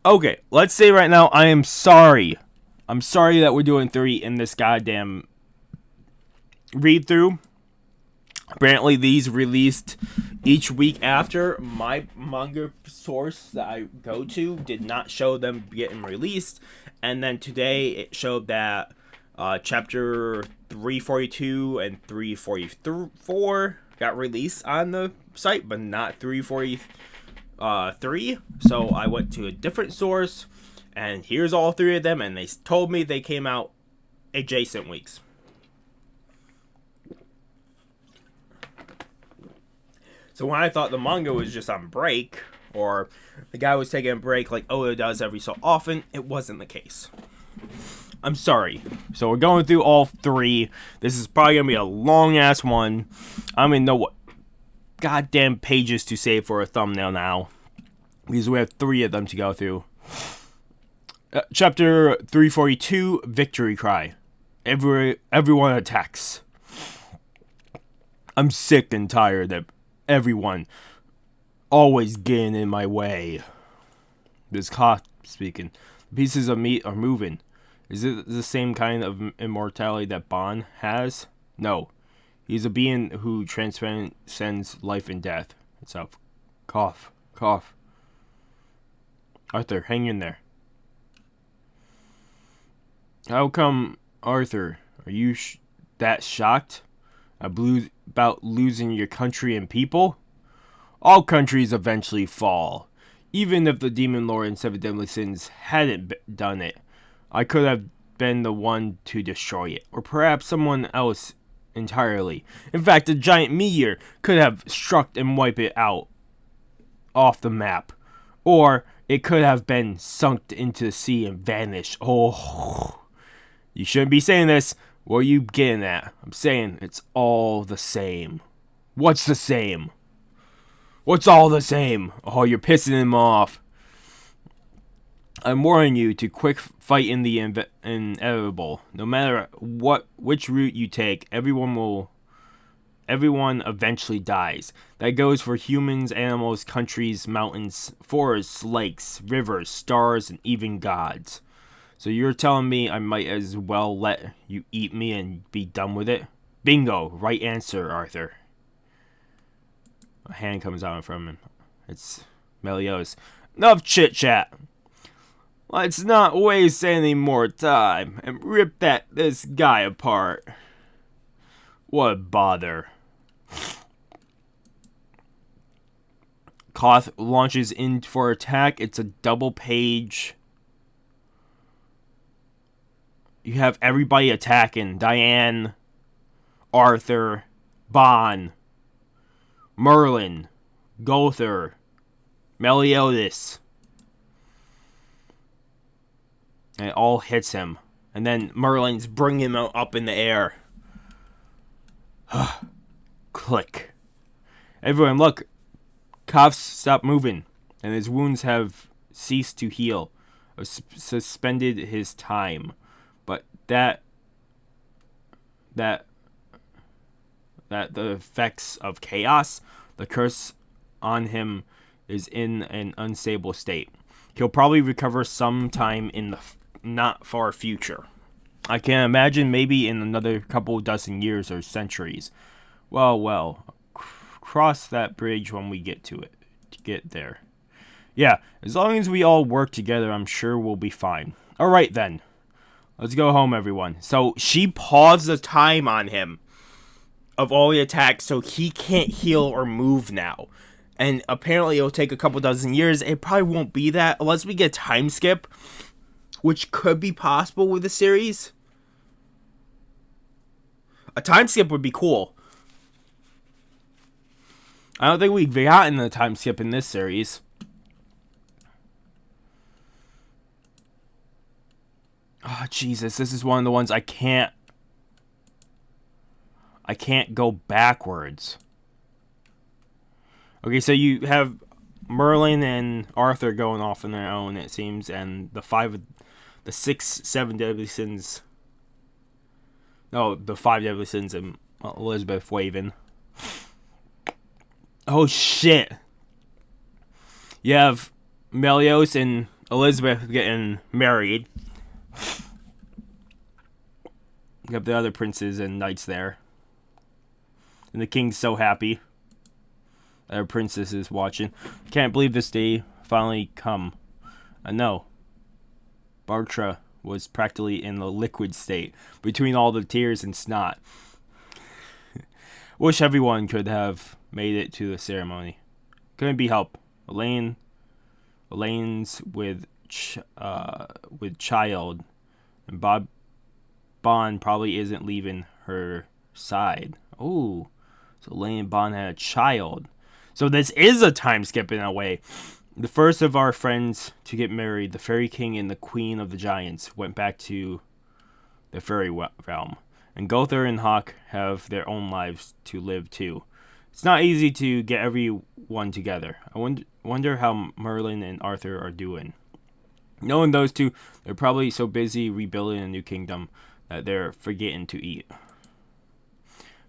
Okay, let's say right now I am sorry. I'm sorry that we're doing 3 in this goddamn read through. Apparently these released each week after. My manga source that I go to did not show them getting released. And then today it showed that chapter 342 and 344 got released on the site, but not 343. So I went to a different source, and here's all 3 of them, and they told me they came out adjacent weeks. So when I thought the manga was just on break, or the guy was taking a break like Oda does every so often, it wasn't the case. I'm sorry. So we're going through all 3. This is probably going to be a long-ass one. I don't even know what goddamn pages to save for a thumbnail now, because we have 3 of them to go through. Chapter 342, Victory Cry. Everyone attacks. I'm sick and tired of everyone always getting in my way. This cop speaking. The pieces of meat are moving. Is it the same kind of immortality that Bon has? No. He's a being who transcends life and death itself. Cough. Cough. Arthur, hang in there. How come, Arthur? Are you that shocked about losing your country and people? All countries eventually fall. Even if the Demon Lord and 7 Deadly Sins hadn't done it, I could have been the one to destroy it. Or perhaps someone else entirely. In fact, a giant meteor could have struck and wiped it out off the map. Or it could have been sunk into the sea and vanished. Oh, you shouldn't be saying this. What are you getting at? I'm saying it's all the same. What's the same? What's all the same? Oh, you're pissing him off. I'm warning you to quick fight in the inevitable. No matter which route you take, everyone eventually dies. That goes for humans, animals, countries, mountains, forests, lakes, rivers, stars, and even gods. So you're telling me I might as well let you eat me and be done with it? Bingo! Right answer, Arthur. A hand comes out from him. It's Meliodas. Enough chit-chat. Let's not waste any more time and rip this guy apart. What a bother. Koth launches in for attack. It's a double page. You have everybody attacking. Diane, Arthur, Bon, Merlin, Gother, Meliodas. And it all hits him. And then Merlin's bringing him up in the air. Click. Everyone, look. Koth's stopped moving. And his wounds have ceased to heal. Suspended his time. But that the effects of chaos, the curse on him is in an unstable state. He'll probably recover sometime in the not far future. I can imagine maybe in another couple dozen years or centuries. Well, cross that bridge when we get to there. Yeah, as long as we all work together, I'm sure we'll be fine. Alright then. Let's go home, everyone. So she paused the time on him of all the attacks, so he can't heal or move now. And apparently it'll take a couple dozen years. It probably won't be that unless we get a time skip, which could be possible with the series. A time skip would be cool. I don't think we've gotten a time skip in this series. Oh, Jesus, this is one of the ones I can't go backwards. Okay, so you have Merlin and Arthur going off on their own, it seems, and the 7 deadly sins. No, the 5 deadly sins and Elizabeth waving. Oh shit. You have Melios and Elizabeth getting married. You have the other princes and knights there. And the king's so happy. Our princess is watching. Can't believe this day finally come. I know. Bartra was practically in the liquid state between all the tears and snot. Wish everyone could have made it to the ceremony. Couldn't be helped. Elaine's with child, and Bond probably isn't leaving her side. Oh, so Elaine and Bond had a child. So this is a time skip in a way. The first of our friends to get married, the Fairy King and the Queen of the Giants, went back to the fairy realm. And Gother and Hawk have their own lives to live too. It's not easy to get everyone together. I wonder how Merlin and Arthur are doing. Knowing those two, they're probably so busy rebuilding a new kingdom that they're forgetting to eat.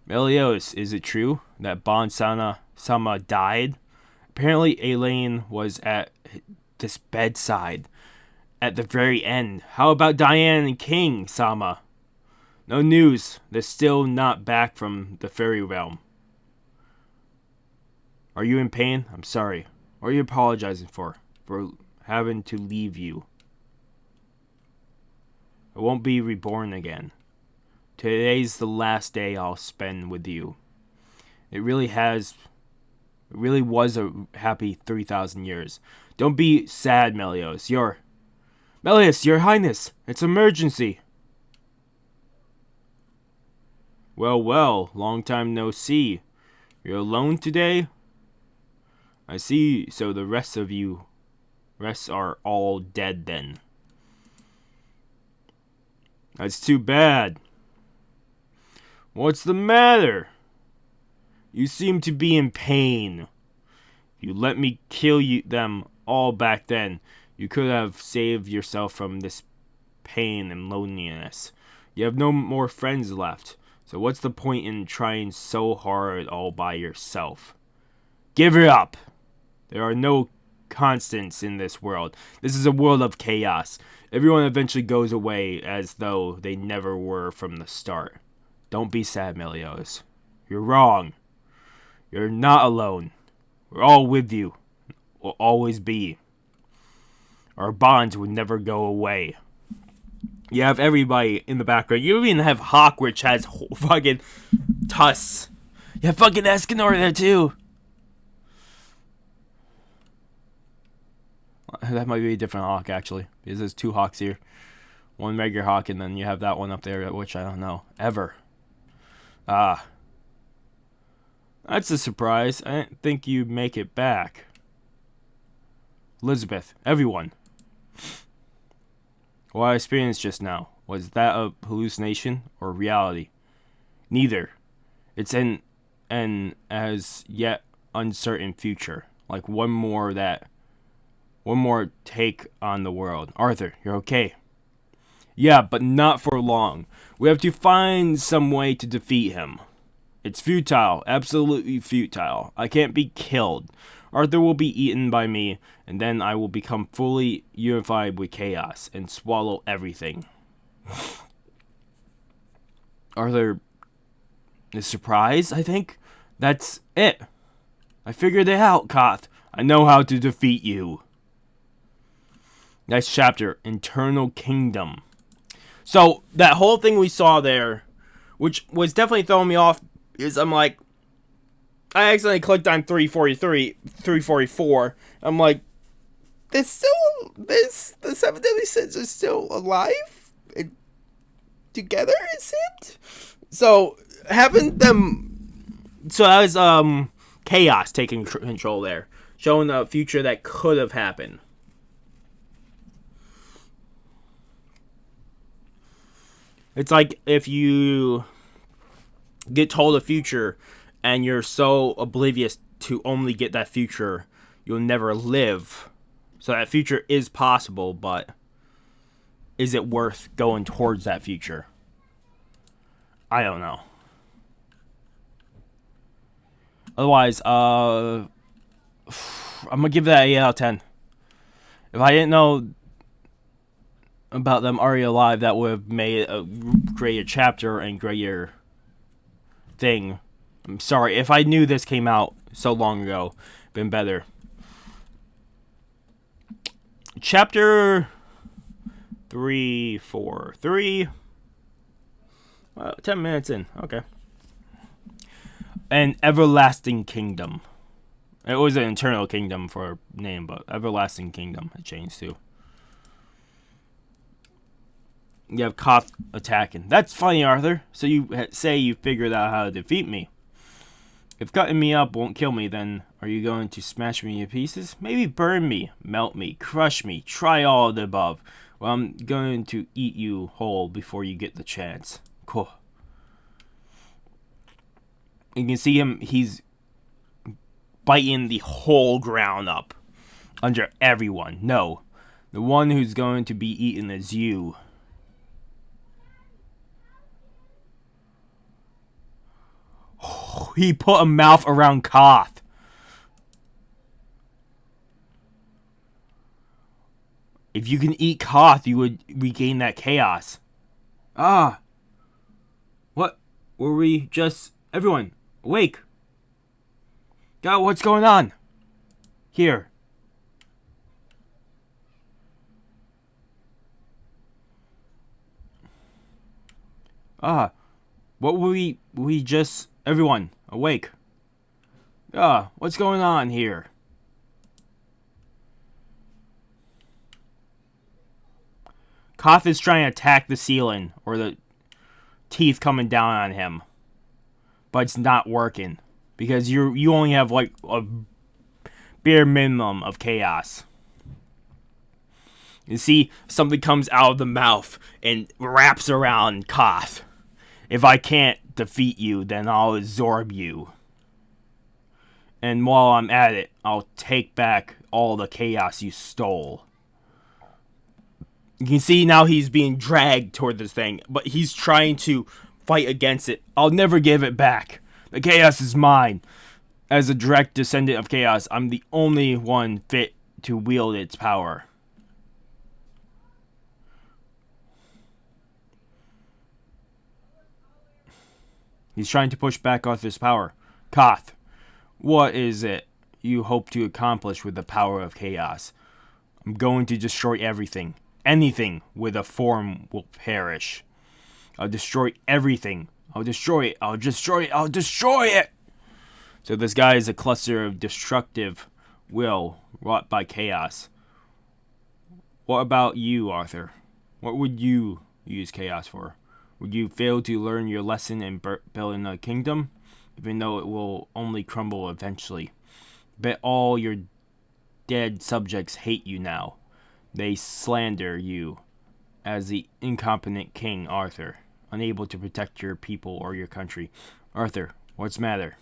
Melios, is it true that Bon Sama died? Apparently, Elaine was at this bedside at the very end. How about Diane and King Sama? No news. They're still not back from the fairy realm. Are you in pain? I'm sorry. What are you apologizing for having to leave you? I won't be reborn again. Today's the last day I'll spend with you. It really was a happy 3,000 years. Don't be sad, Melios. Melios, your highness, it's emergency. Well, long time no see. You're alone today? I see, so the rest are all dead then. That's too bad. What's the matter? You seem to be in pain. If you let me kill them all back then, you could have saved yourself from this pain and loneliness. You have no more friends left, so what's the point in trying so hard all by yourself? Give it up! There are no constants in this world. This is a world of chaos. Everyone eventually goes away as though they never were from the start. Don't be sad, Melios. You're wrong. You're not alone. We're all with you. We'll always be. Our bonds would never go away. You have everybody in the background. You even have Hawk, which has fucking tusks. You have fucking Escanor there too. That might be a different Hawk, actually. Because there's two Hawks here. One regular Hawk, and then you have that one up there, which I don't know. Ever. That's a surprise. I didn't think you'd make it back. Elizabeth, everyone. What I experienced just now, was that a hallucination or reality? Neither. It's an as yet uncertain future. Like one more take on the world. Arthur, you're okay. Yeah, but not for long. We have to find some way to defeat him. It's futile, absolutely futile. I can't be killed. Arthur will be eaten by me, and then I will become fully unified with chaos and swallow everything. Arthur is surprised, I think. That's it. I figured it out, Koth. I know how to defeat you. Next chapter, Internal Kingdom. So, that whole thing we saw there, which was definitely throwing me off, is I'm like, I accidentally clicked on 344. I'm like, the 7 Deadly Sins are still alive? Together, it seemed? So, having them... So, that was, chaos taking control there. Showing a future that could have happened. It's like if you get told a future and you're so oblivious to only get that future, you'll never live. So that future is possible, but is it worth going towards that future? I don't know. Otherwise, I'm gonna give that 8 out of 10. If I didn't know about them already alive, that would have made a greater chapter and greater thing. I'm sorry. If I knew this came out so long ago, been better. Chapter 343. 10 minutes in. Okay. An Everlasting Kingdom. It was an Eternal Kingdom for a name, but Everlasting Kingdom it changed too. You have Koth attacking. That's funny, Arthur. So you say you figured out how to defeat me. If cutting me up won't kill me, then are you going to smash me into pieces? Maybe burn me, melt me, crush me, try all of the above. Well, I'm going to eat you whole before you get the chance. Cool. You can see him, he's biting the whole ground up under everyone. No, the one who's going to be eaten is you. He put a mouth around Koth. If you can eat Koth, you would regain that chaos. Ah. What? Were we just... Everyone, awake. God, what's going on? Here. Ah. What were we just... Everyone, awake. Ah, what's going on here? Koth is trying to attack the ceiling, or the teeth coming down on him. But it's not working. Because you only have like a bare minimum of chaos. You see, something comes out of the mouth and wraps around Koth. If I can't defeat you, then I'll absorb you. And while I'm at it, I'll take back all the chaos you stole. You can see now he's being dragged toward this thing, but he's trying to fight against it. I'll never give it back. The chaos is mine. As a direct descendant of chaos, I'm the only one fit to wield its power. He's trying to push back off his power. Koth, what is it you hope to accomplish with the power of chaos? I'm going to destroy everything. Anything with a form will perish. I'll destroy everything. I'll destroy it. I'll destroy it. I'll destroy it. So this guy is a cluster of destructive will wrought by chaos. What about you, Arthur? What would you use chaos for? Would you fail to learn your lesson in building a kingdom? Even though it will only crumble eventually. Bet all your dead subjects hate you now. They slander you as the incompetent King Arthur, unable to protect your people or your country. Arthur, what's the matter?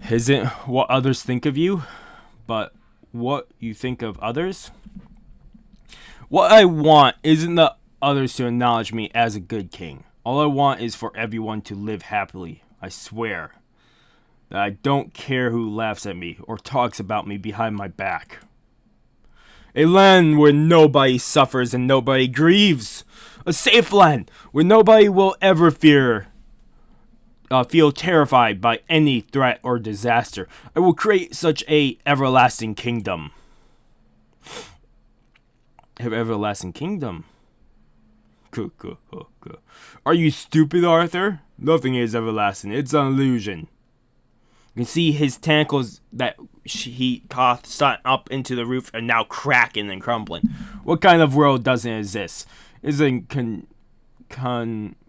Isn't what others think of you, but what you think of others? What I want isn't the others to acknowledge me as a good king. All I want is for everyone to live happily. I swear that I don't care who laughs at me or talks about me behind my back. A land where nobody suffers and nobody grieves. A safe land where nobody will ever feel terrified by any threat or disaster. I will create such a everlasting kingdom. Everlasting kingdom? Are you stupid, Arthur? Nothing is everlasting. It's an illusion. You can see his tentacles that Koth shot up into the roof are now cracking and crumbling. What kind of world doesn't exist? It's a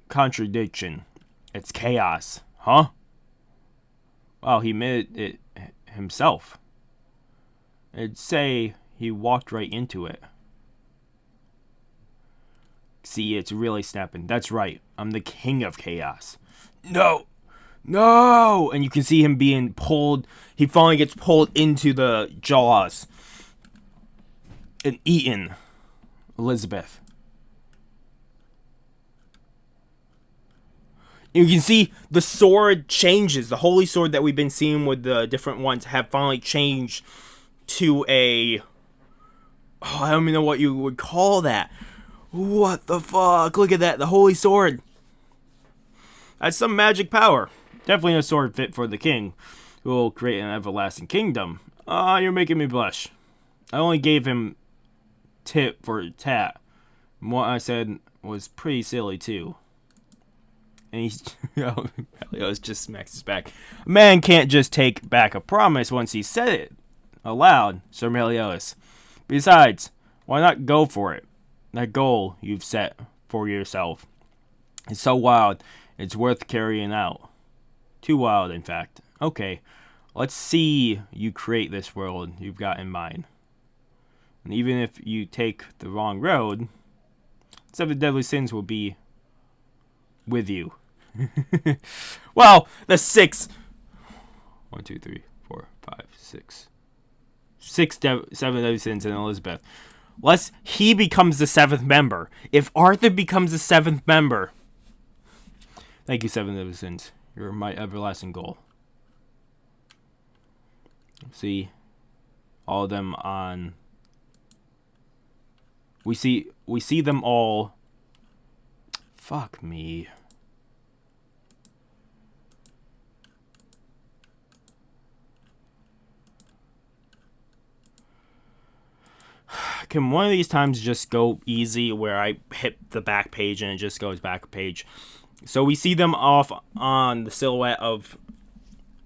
contradiction. It's chaos. Huh? Wow, he made it himself. I'd say he walked right into it. See, it's really snapping. That's right. I'm the king of chaos. No! No! And you can see him being pulled. He finally gets pulled into the jaws. And eaten. Elizabeth. You can see the sword changes. The holy sword that we've been seeing with the different ones have finally changed to a... Oh, I don't even know what you would call that. What the fuck? Look at that. The holy sword. That's some magic power. Definitely a sword fit for the king, who will create an everlasting kingdom. You're making me blush. I only gave him tit for tat. What I said was pretty silly, too. And he's... Meliodas just smacks his back. A man can't just take back a promise once he said it aloud, Sir Meliodas. Besides, why not go for it? That goal you've set for yourself is so wild, it's worth carrying out. Too wild, in fact. Okay, let's see you create this world you've got in mind. And even if you take the wrong road, 7 deadly sins will be with you. Well, the 6... 1, 2, 3, 4, 5, 6... 7 deadly sins in Elizabeth. Unless he becomes the 7th member. If Arthur becomes the 7th member... Thank you, 7 deadly sins. You're my everlasting goal. See all of them on... We see them all... Fuck me. Can one of these times just go easy where I hit the back page and it just goes back page? So we see them off on the silhouette of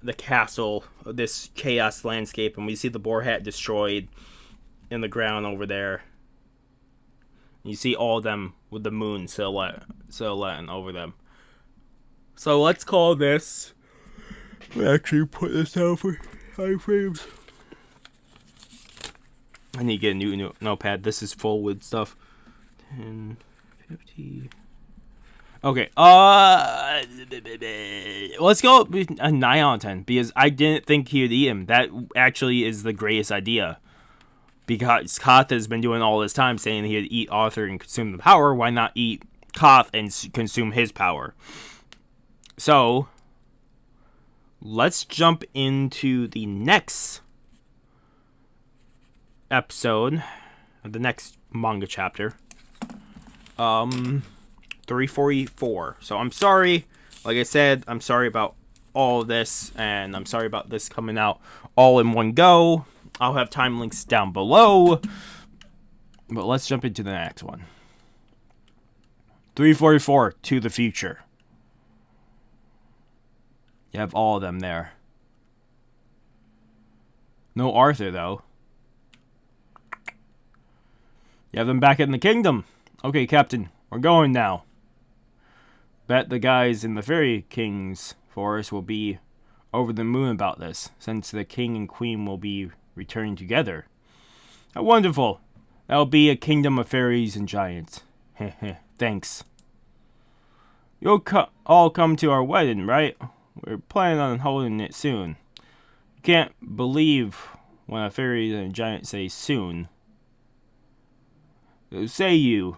the castle, this chaos landscape, and we see the boar hat destroyed in the ground over there. You see all of them with the moon silhouetting over them. So let's call this... Actually put this down for iframes. I need to get a new notepad. This is full with stuff. 10, 50... Okay, let's go a 9 out of 10, because I didn't think he would eat him. That actually is the greatest idea. Because Koth has been doing all this time saying he would eat Arthur and consume the power, why not eat Koth and consume his power? So, let's jump into the next episode, the next manga chapter. 344. So I'm sorry, like I said, I'm sorry about all of this, and I'm sorry about this coming out all in one go. I'll have time links down below, but let's jump into the next one. 344, to the future. You have all of them there. No Arthur, though. You have them back in the kingdom. Okay, Captain, we're going now. Bet the guys in the Fairy King's forest will be over the moon about this, since the king and queen will be returning together. How wonderful! That'll be a kingdom of fairies and giants. Heh. Thanks. You'll all come to our wedding, right? We're planning on holding it soon. You can't believe when a fairy and a giant say soon. So say you,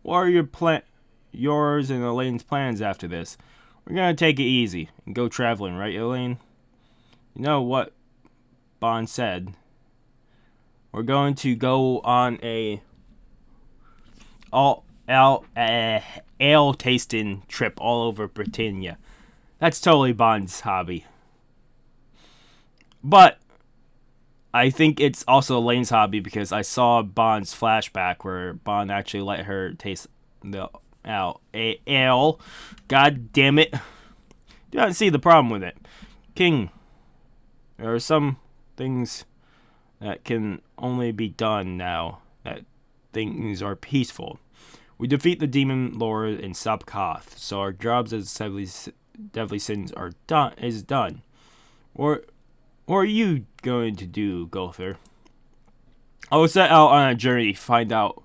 what are yours and Elaine's plans after this? We're gonna take it easy and go traveling, right, Elaine? You know what Bond said. We're going to go on a ale tasting trip all over Britannia. That's totally Bond's hobby. But I think it's also Elaine's hobby, because I saw Bond's flashback where Bond actually let her taste the ale. God damn it. Do not see the problem with it. King, there are some things that can only be done now that things are peaceful. We defeat the demon lord and stop Koth, so our jobs as deadly sins are done. What are you going to do, Gulther? I will set out on a journey to find out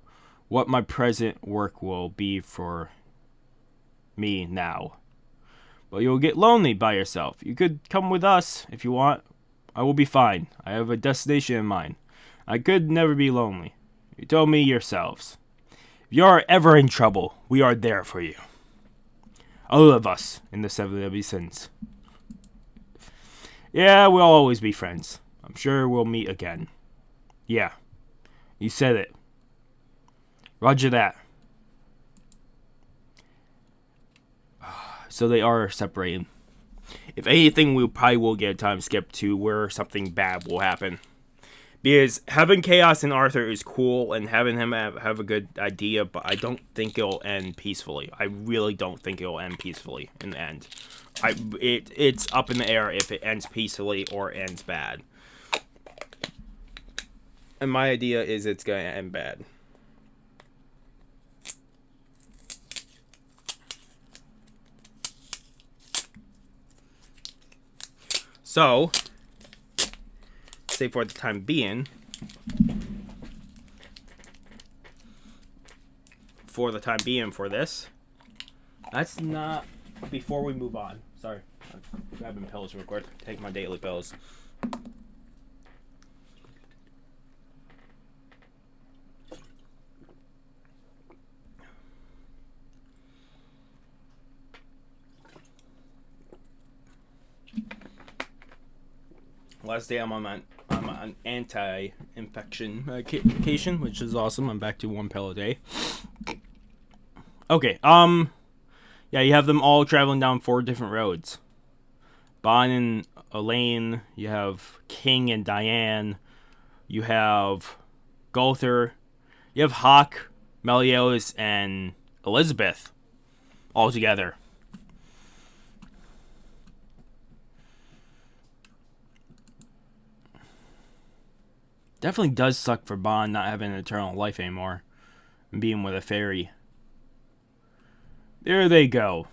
what my present work will be for me now. But you'll get lonely by yourself. You could come with us if you want. I will be fine. I have a destination in mind. I could never be lonely. You told me yourselves. If you are ever in trouble, we are there for you. All of us in the Seven Deadly Sins. Yeah, we'll always be friends. I'm sure we'll meet again. Yeah, you said it. Roger that. So they are separating. If anything, we probably will get a time skip to where something bad will happen. Because having Chaos and Arthur is cool, and having him have a good idea, but I don't think it'll end peacefully. I really don't think it'll end peacefully in the end. It's up in the air if it ends peacefully or ends bad. And my idea is it's going to end bad. So, say for the time being, for this, that's not, before we move on, sorry, I'm grabbing pills real quick, take my daily pills. Last day I'm on an anti-infection medication, which is awesome. I'm back to 1 pill a day. Okay, yeah, you have them all traveling down 4 different roads. Bon and Elaine, you have King and Diane, you have Gunther, you have Hawk, Meliodas, and Elizabeth all together. Definitely does suck for Bon not having an eternal life anymore and being with a fairy. There they go.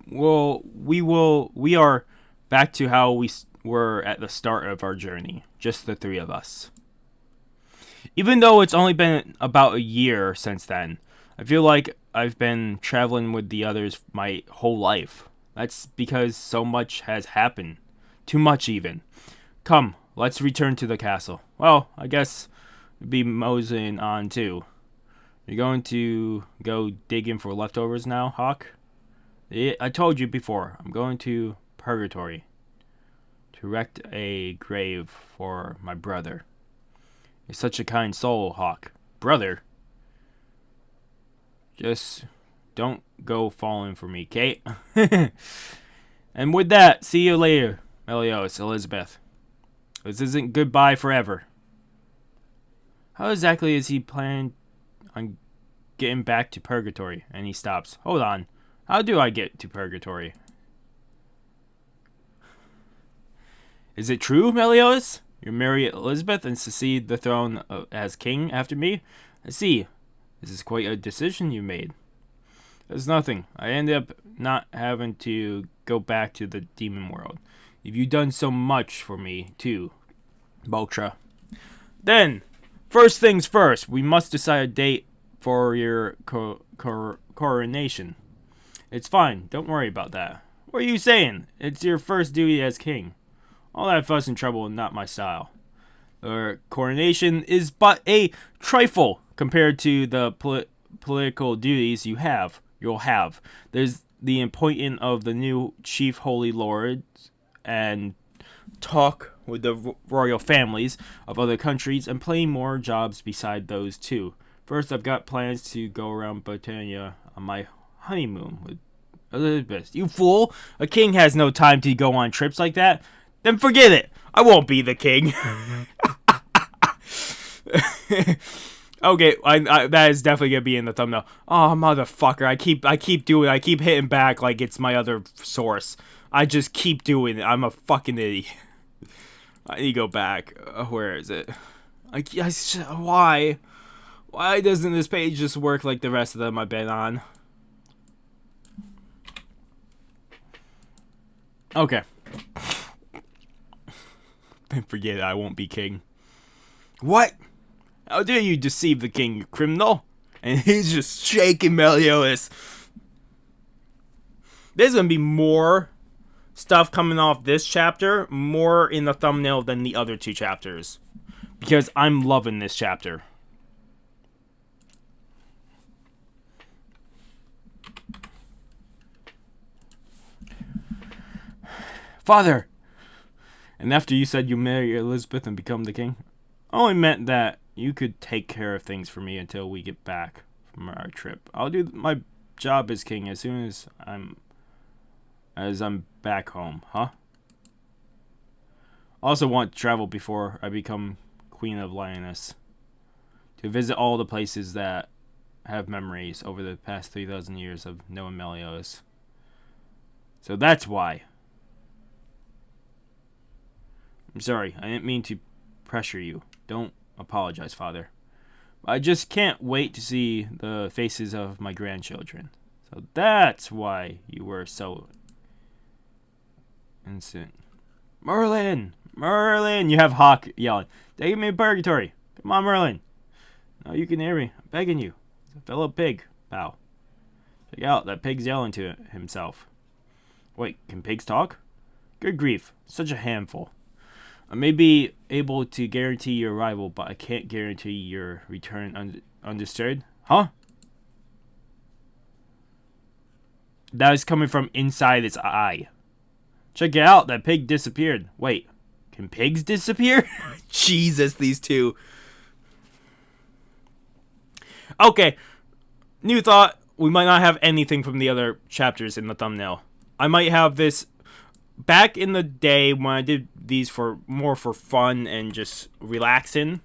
We are back to how we were at the start of our journey. Just the 3 of us. Even though it's only been about a year since then, I feel like I've been traveling with the others my whole life. That's because so much has happened. Too much even. Come, let's return to the castle. Well, I guess we'd be moseying on too. You're going to go digging for leftovers now, Hawk? I told you before, I'm going to Purgatory to erect a grave for my brother. You're such a kind soul, Hawk. Brother? Just don't go falling for me, Kate. And with that, see you later, Meliodas, Elizabeth. This isn't goodbye forever. How exactly is he planning on getting back to Purgatory? And he stops. Hold on. How do I get to Purgatory? Is it true, Meliodas? You marry Elizabeth and succeed the throne as king after me? I see. This is quite a decision you made. There's nothing. I ended up not having to go back to the demon world. You've done so much for me, too, Boltra. Then, first things first, we must decide a date for your coronation. It's fine. Don't worry about that. What are you saying? It's your first duty as king. All that fuss and trouble is not my style. The coronation is but a trifle compared to the political duties you'll have. There's the appointment of the new chief holy lords and talk with the royal families of other countries and plenty more jobs beside those too. First, I've got plans to go around Britannia on my honeymoon with Elizabeth. You fool! A king has no time to go on trips like that. Then forget it. I won't be the king. Okay, that is definitely gonna be in the thumbnail. Oh, motherfucker! I keep hitting back like it's my other source. I just keep doing it. I'm a fucking idiot. I need to go back. Where is it? Why? Why doesn't this page just work like the rest of them I've been on? Okay. Then forget it. I won't be king. What? How dare you deceive the king, you criminal? And he's just shaking Meliodas. There's gonna be more stuff coming off this chapter, more in the thumbnail than the other 2 chapters. Because I'm loving this chapter. Father! And after you said you marry Elizabeth and become the king, I only meant that you could take care of things for me until we get back from our trip. I'll do my job as king as soon as I'm back home, huh? I also want to travel before I become Queen of Lioness, to visit all the places that have memories over the past 3,000 years of Noah Melios. So that's why. I'm sorry, I didn't mean to pressure you. Don't apologize, Father. I just can't wait to see the faces of my grandchildren. So that's why you were so instant. Merlin! Merlin! You have Hawk yelling, take me to purgatory. Come on, Merlin. No, you can hear me. I'm begging you. It's a fellow pig. Bow. Check out, that pig's yelling to himself. Wait, can pigs talk? Good grief, such a handful. I may be able to guarantee your arrival, but I can't guarantee your return. Understood? Huh? That is coming from inside its eye. Check it out, that pig disappeared. Wait, can pigs disappear? Jesus, these two. Okay, new thought. We might not have anything from the other chapters in the thumbnail. I might have this. Back in the day when I did these for fun and just relaxing,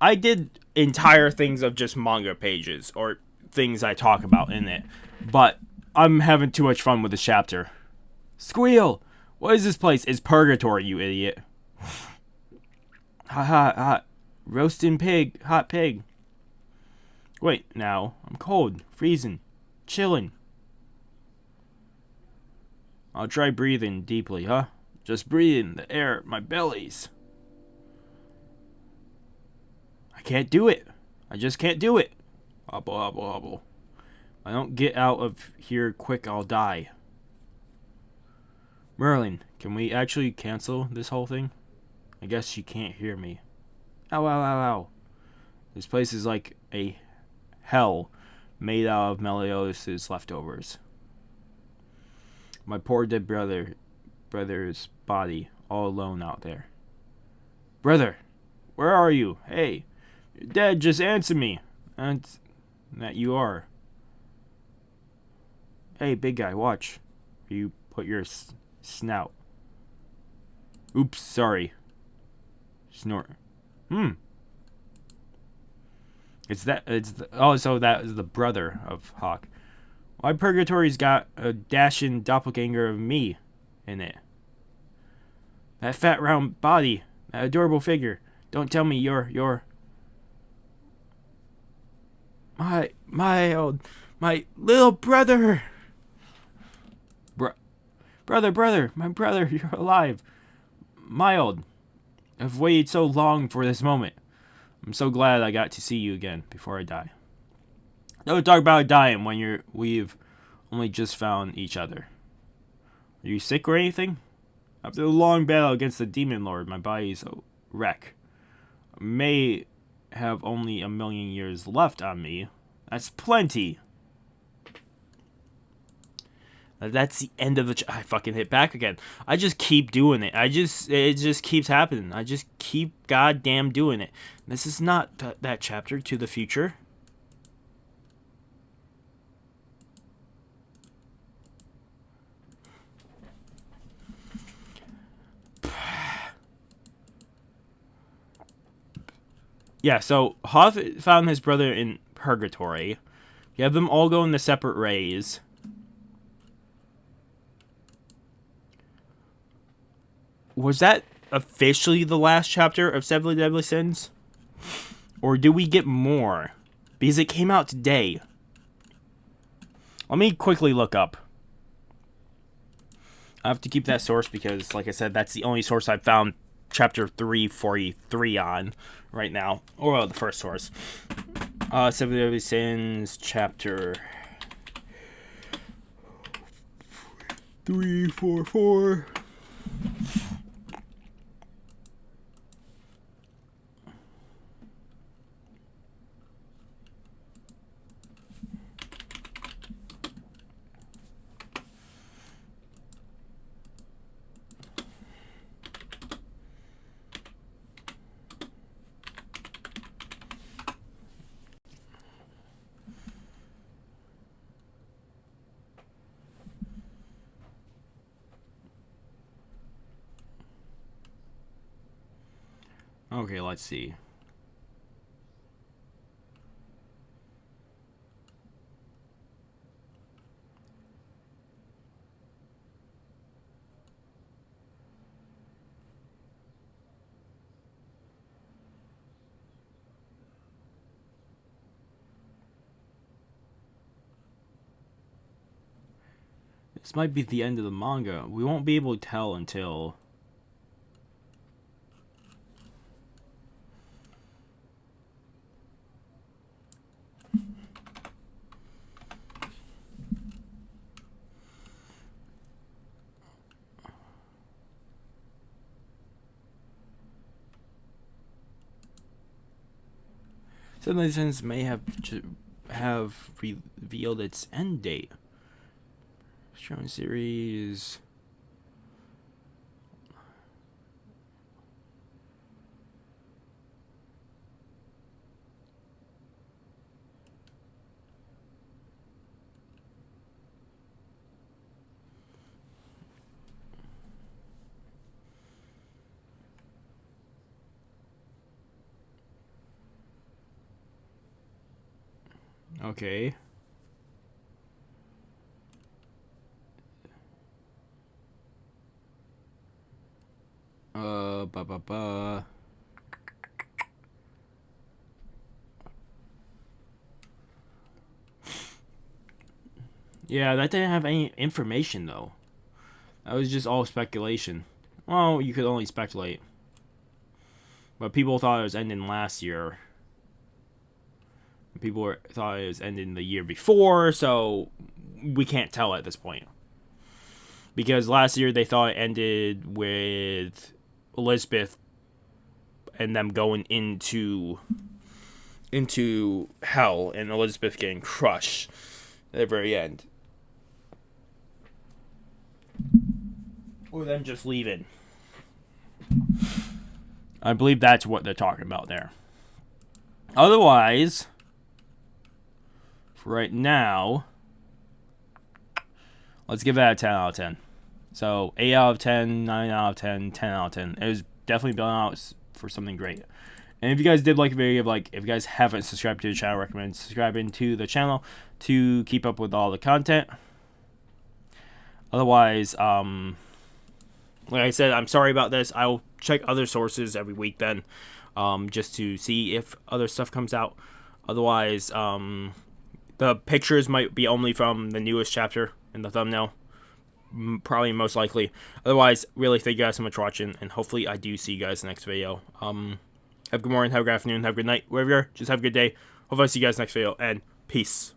I did entire things of just manga pages or things I talk about in it. But I'm having too much fun with this chapter. Squeal! What is this place? It's purgatory, you idiot. Hot. Roasting pig. Hot pig. Wait, now. I'm cold. Freezing. Chilling. I'll try breathing deeply, huh? Just breathing the air at my bellies. I can't do it. I just can't do it. Hobble, hobble, hobble. If I don't get out of here quick, I'll die. Merlin, can we actually cancel this whole thing? I guess she can't hear me. Ow, ow, ow, ow. This place is like a hell made out of Melios's leftovers. My poor dead brother's body, all alone out there. Brother, where are you? Hey, you're dead, just answer me. And that you are. Hey, big guy, watch. You put your snout. Oops, sorry. Snort. So that is the brother of Hawk. My purgatory's got a dashing doppelganger of me in it. That fat round body, that adorable figure. Don't tell me you're my little brother. Brother, my brother, you're alive. Mild. I've waited so long for this moment. I'm so glad I got to see you again before I die. Don't talk about dying when we've only just found each other. Are you sick or anything? After the long battle against the demon lord, my body's a wreck. I may have only 1,000,000 years left on me. That's plenty. That's the end of the. I fucking hit back again. I just keep doing it. It just keeps happening. I just keep goddamn doing it. This is not that chapter to the future. Yeah, so Hoth found his brother in purgatory. You have them all go into separate rays. Was that officially the last chapter of Seven Deadly Sins? Or do we get more? Because it came out today. Let me quickly look up. I have to keep that source because, like I said, that's the only source I've found chapter 343 on right now. Or the first source. Seven Deadly Sins, chapter 344. Okay, let's see. This might be the end of the manga. We won't be able to tell until... Some license may have revealed its end date. Showing series. Okay. Ba ba ba. Yeah, that didn't have any information though. That was just all speculation. Well, you could only speculate. But people thought it was ending last year. People thought it was ending the year before, so we can't tell at this point. Because last year they thought it ended with Elizabeth and them going into hell and Elizabeth getting crushed at the very end. Or them just leaving. I believe that's what they're talking about there. Otherwise, for right now, let's give that a 10 out of 10. So 8 out of 10, 9 out of 10, 10 out of 10. It was definitely built out for something great. And if you guys did like the video, if you guys haven't subscribed to the channel, I recommend subscribing to the channel to keep up with all the content. Otherwise, like I said, I'm sorry about this. I'll check other sources every week then, just to see if other stuff comes out. Otherwise, the pictures might be only from the newest chapter in the thumbnail. Probably most likely. Otherwise, really thank you guys so much for watching, and hopefully I do see you guys next video. Have a good morning, have a good afternoon, have a good night, wherever you are. Just have a good day. Hopefully I see you guys next video, and peace.